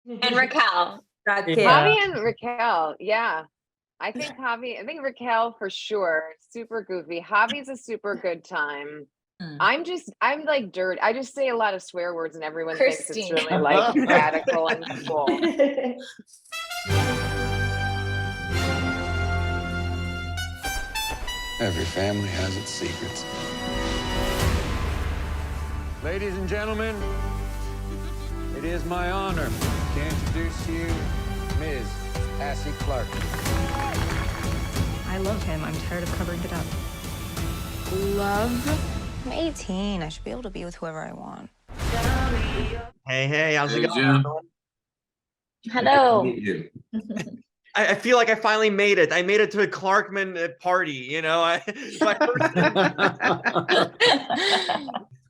And Raquel. That Yeah. kid. Javi and Raquel, yeah. I think Raquel for sure. Super goofy. Javi's a super good time. I'm like dirt. I just say a lot of swear words and everyone thinks it's Christine. really like radical and cool. Every family has its secrets. Ladies and gentlemen, it is my honor to introduce to you Ms. Assie Clark. I love him. I'm tired of covering it up. Love. I'm 18. I should be able to be with whoever I want. Hey, how's it going? Jim. Hello. Nice to meet you. I feel like I finally made it. I made it to a Clarkman party, you know. Quite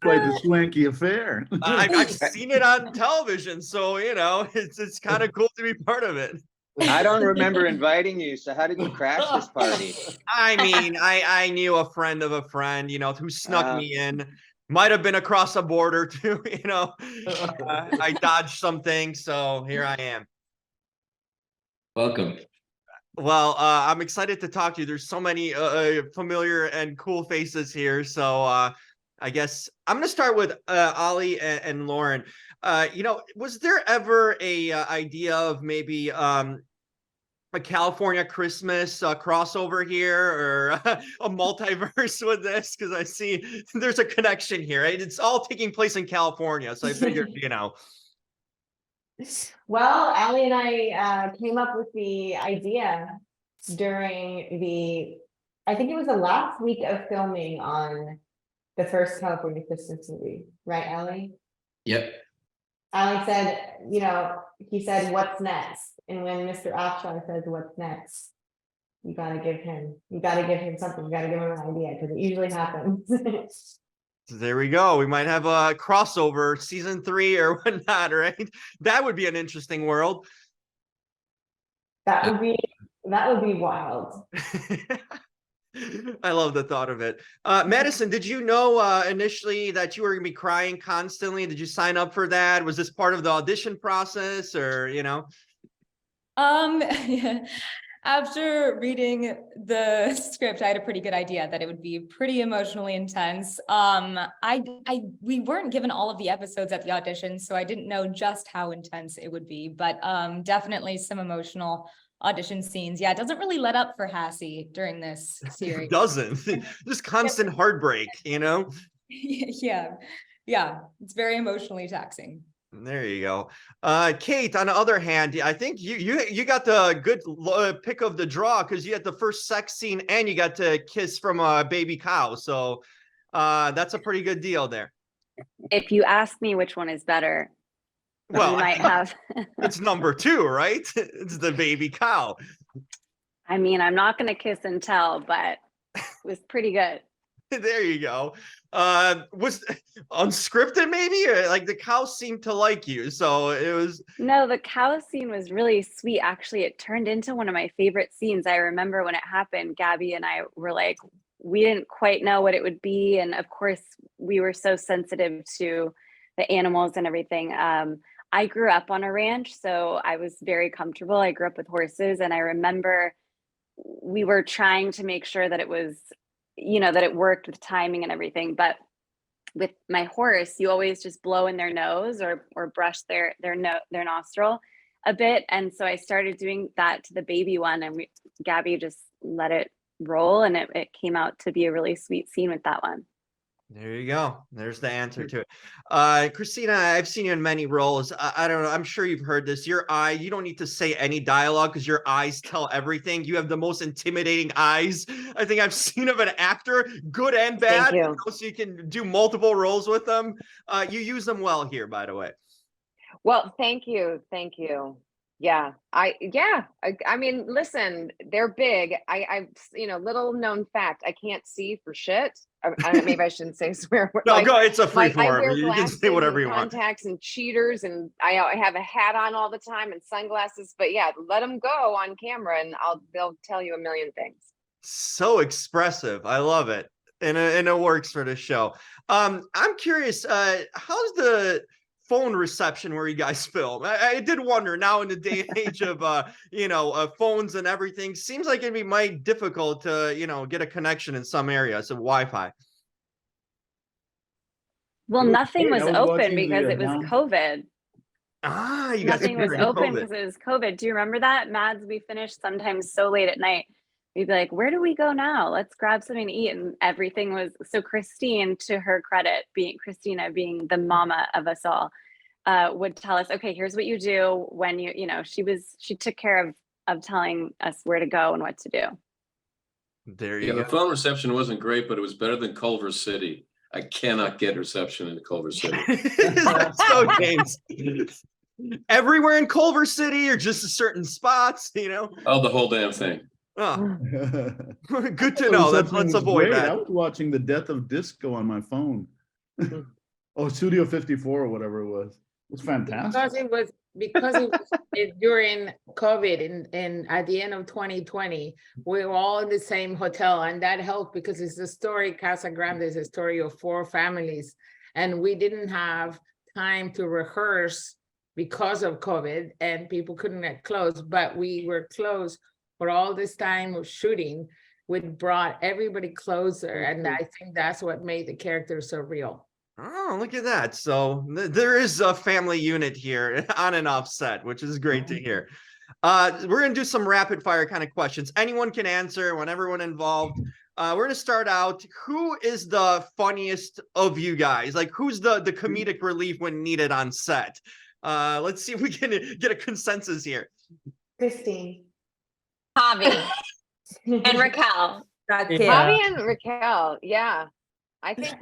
the swanky affair. I've seen it on television, so you know it's kind of cool to be part of it. I don't remember inviting you, so how did you crash this party? I mean, I knew a friend of a friend, you know, who snuck me in. Might have been across a border too, you know. I dodged something, so here I am. Welcome. Well, I'm excited to talk to you. There's so many familiar and cool faces here. So I guess I'm going to start with Ali and Loren. You know, was there ever a idea of maybe a California Christmas crossover here or a multiverse with this? Because I see there's a connection here, right? It's all taking place in California. So I figured, you know. Well, Ali and I came up with the idea during I think it was the last week of filming on the first California Christmas movie, right, Ali? Yep. Ali said, you know, he said, "What's next?" And when Mr. Afshar says, "What's next?" you gotta give him something. You gotta give him an idea because it usually happens. There we go. We might have a crossover season 3 or whatnot, right? That would be an interesting world. That would be wild. I love the thought of it. Madison, did you know initially that you were gonna be crying constantly? Did you sign up for that? Was this part of the audition process, or you know? After reading the script, I had a pretty good idea that it would be pretty emotionally intense. We weren't given all of the episodes at the audition, so I didn't know just how intense it would be, but definitely some emotional audition scenes. Yeah, it doesn't really let up for Hassie during this series. It doesn't. Just constant heartbreak, you know? Yeah, it's very emotionally taxing. There you go. Kate, on the other hand, I think you got the good pick of the draw because you had the first sex scene and you got to kiss from a baby cow. So that's a pretty good deal there. If you ask me which one is better, well, you might have. It's number 2, right? It's the baby cow. I mean, I'm not going to kiss and tell, but it was pretty good. There you go. Was unscripted maybe, or like the cow seemed to like you, so it was. No, the cow scene was really sweet. Actually, it turned into one of my favorite scenes. I remember when it happened, Gabby and I were like, we didn't quite know what it would be, and of course we were so sensitive to the animals and everything. I grew up on a ranch, so I was very comfortable. I grew up with horses, and I remember we were trying to make sure that it was, you know, that it worked with timing and everything. But with my horse, you always just blow in their nose or brush their nostril a bit. And so I started doing that to the baby one, and Gabby just let it roll, and it came out to be a really sweet scene with that one. There you go. There's the answer to it. Christina, I've seen you in many roles. I don't know. I'm sure you've heard this. Your eye, you don't need to say any dialogue because your eyes tell everything. You have the most intimidating eyes I think I've seen of an actor, good and bad. Thank you. You know, so you can do multiple roles with them. You use them well here, by the way. Well, thank you. Yeah, I mean, listen, they're big. I you know, little known fact, I can't see for shit. I don't know, maybe I shouldn't say swear word. No, go. It's a free I form. wear You can say whatever you want. Contacts and cheaters, and I have a hat on all the time and sunglasses. But yeah, let them go on camera, and they'll tell you a million things. So expressive. I love it. And it works for the show. I'm curious, how's the phone reception where you guys film? I did wonder now in the day and age of, phones and everything, seems like it'd be might difficult to, get a connection in some areas of Wi-Fi. Well, nothing was I was open watching because the, it was down- COVID. Ah, you guys Nothing was during open COVID. because it was COVID. Do you remember that? Mads, we finished sometimes so late at night. We'd be like, where do we go now? Let's grab something to eat. And everything was, so Christina, to her credit, Christina being the mama of us all, would tell us, okay, here's what you do when she took care of telling us where to go and what to do. There you Yeah, the go. phone reception wasn't great, but it was better than Culver City. I cannot get reception in Culver City. So James, everywhere in Culver City or just certain spots, Oh, the whole damn thing. Oh, good to know. Let's avoid I that. was watching the Death of Disco on my phone. Studio 54 or whatever it was. It was fantastic. Because it was during COVID and at the end of 2020, we were all in the same hotel, and that helped because it's the story, Casa Grande is a story of 4 families, and we didn't have time to rehearse because of COVID and people couldn't get close, but we were close for all this time of shooting, which brought everybody closer, and I think that's what made the character so real. Oh, look at that. So there is a family unit here on and off set, which is great to hear. We're going to do some rapid fire kind of questions. Anyone can answer when everyone involved. We're going to start out. Who is the funniest of you guys? Like, who's the comedic relief when needed on set? Let's see if we can get a consensus here. Christine. Javi and Raquel. That's Javi and Raquel, yeah. I think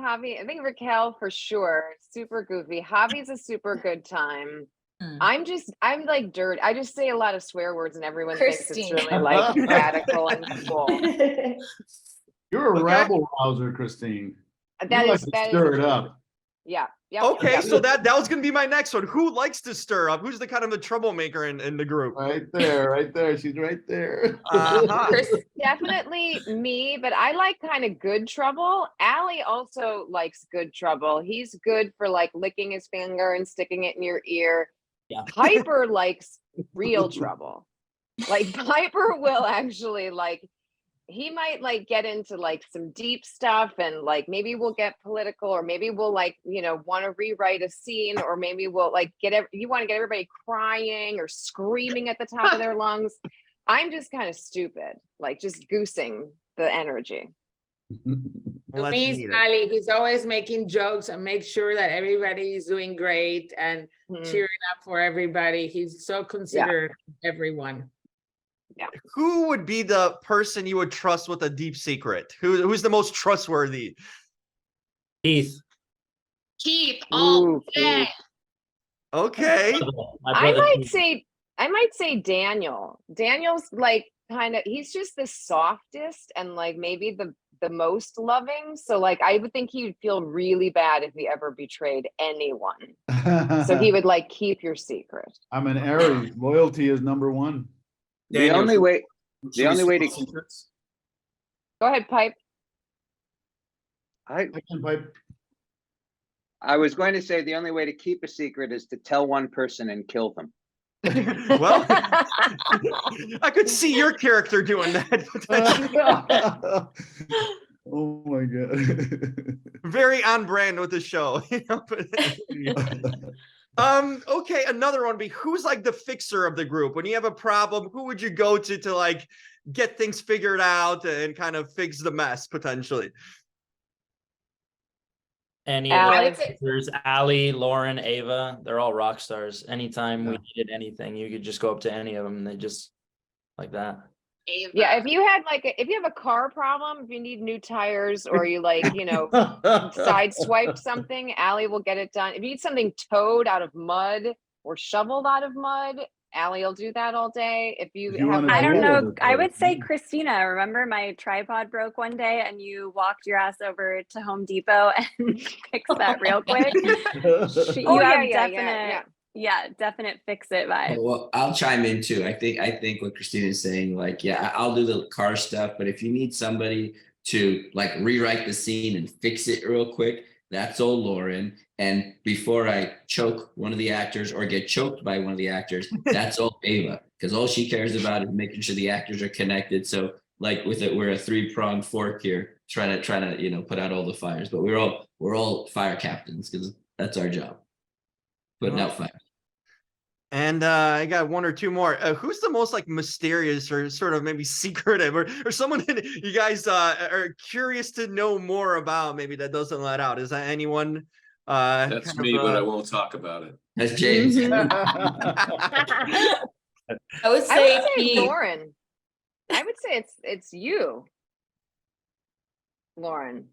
Raquel for sure. Super goofy. Javi's a super good time. I'm like dirt. I just say a lot of swear words and everyone thinks it's really like radical and cool. You're a rabble rouser, Christine. That You is like to that stir is it up. Yeah. Yep, Okay, yep. so that was going to be my next one. Who likes to stir up? Who's the kind of the troublemaker in the group? Right there. She's right there. Definitely me, but I like kind of good trouble. Allie also likes good trouble. He's good for like licking his finger and sticking it in your ear. Yeah. Piper likes real trouble. Like Piper will actually he might like get into like some deep stuff and like maybe we'll get political or maybe we'll like want to rewrite a scene or maybe we'll like you want to get everybody crying or screaming at the top of their lungs. I'm just kind of stupid, like just goosing the energy. Well, that's He's needed. Ali. He's always making jokes and make sure that everybody is doing great and cheering up for everybody. He's so considerate of everyone. Who would be the person you would trust with a deep secret? Who's the most trustworthy? Keith. Keith all Ooh, day. Okay. My I brother might say Daniel. Daniel's like he's just the softest and like maybe the most loving. So like I would think he would feel really bad if he ever betrayed anyone. So he would like keep your secret. I'm an Aries. Loyalty is number one. The only way Should we to swap secrets? Go ahead, Pipe. I I can pipe. I was going to say the only way to keep a secret is to tell one person and kill them. Well, I could see your character doing that. Oh my god. Very on brand with the show. Okay, another one would be who's like the fixer of the group? When you have a problem, who would you go to like get things figured out and kind of fix the mess potentially? Any of Allie. the sisters, Allie, Lauren, Ava, they're all rock stars. Anytime we needed anything, you could just go up to any of them and they just like that. Yeah, if you have a car problem, if you need new tires or you like, sideswiped something, Allie will get it done. If you need something towed out of mud or shoveled out of mud, Allie will do that all day. If you have, I don't know. I would say Christina. Remember my tripod broke one day and you walked your ass over to Home Depot and fixed that real quick. You have definite fix it vibe. Well, I'll chime in too. I think what Christina is saying, like, yeah, I'll do the car stuff, but if you need somebody to like rewrite the scene and fix it real quick, that's old Loren. And before I choke one of the actors or get choked by one of the actors, that's all Ava, because all she cares about is making sure the actors are connected. So like with it, we're a 3-pronged fork here, trying to put out all the fires. But we're all fire captains because that's our job, putting out fire. And I got one or two more. Who's the most like mysterious or sort of maybe secretive or someone that you guys are curious to know more about, maybe that doesn't let out? Is that anyone? That's me, but I won't talk about it. That's James. I would I say, would say Keith. Lauren. I would say it's you, Lauren.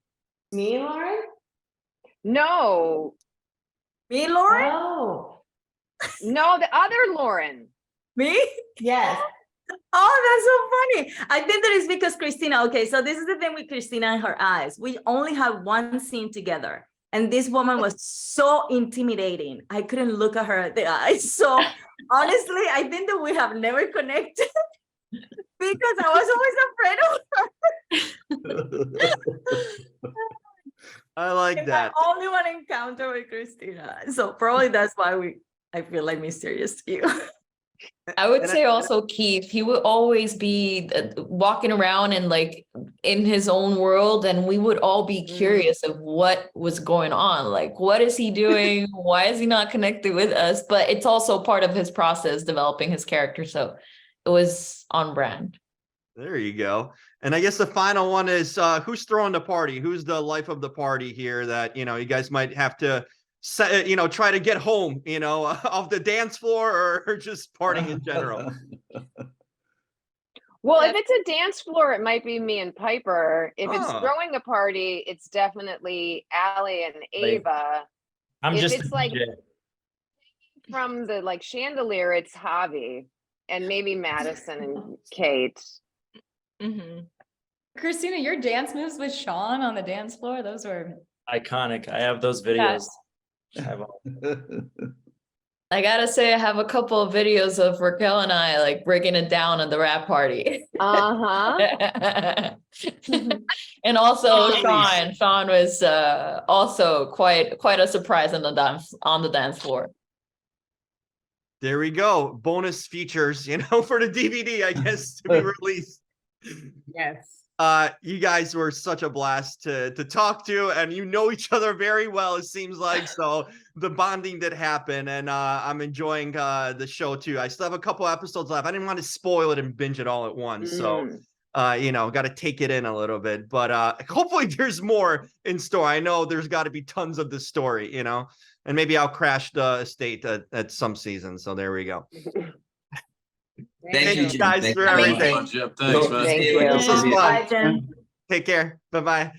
Me, Lauren? No, Me, Lauren? Oh, no, the other Lauren. Me? yes. Oh, that's so funny. I think that is because Christina, okay, so this is the thing with Christina and her eyes. We only have one scene together. And this woman was so intimidating. I couldn't look at her at the eyes. So honestly, I think that we have never connected because I was always afraid of her. I like It's that. my only one encounter with Christina. So probably that's why I feel like mysterious to you. I would say also Keith, he would always be walking around and like in his own world, and we would all be curious of what was going on. Like, what is he doing? Why is he not connected with us? But it's also part of his process developing his character. So it was on brand. There you go. And I guess the final one is who's throwing the party? Who's the life of the party here that, you guys might have to try to get home, off the dance floor or just partying in general? Well, if it's a dance floor, it might be me and Piper. If it's Oh. throwing a party, it's definitely Allie and Ava. I'm If just it's a like DJ. from the like chandelier, it's Javi and maybe Madison and Kate. Mm-hmm. Christina, your dance moves with Sean on the dance floor, those were Iconic. I have those videos. I have all. I gotta say, I have a couple of videos of Raquel and I like breaking it down at the rap party. Uh-huh. And also Nice. Sean was also quite a surprise on the dance floor. There we go. Bonus features, for the DVD, I guess, to be released. Yes. You guys were such a blast to talk to, and each other very well, it seems like. So the bonding did happen, and I'm enjoying the show too. I still have a couple episodes left. I didn't want to spoil it and binge it all at once. So got to take it in a little bit, but hopefully there's more in store. I know there's got to be tons of the story, and maybe I'll crash the estate at some season. So there we go. Thank you, Jim. guys, Thank for you very everything. much. Jim, thanks, man. Thank you. This was Bye, fun. Jen. Take care. Bye-bye.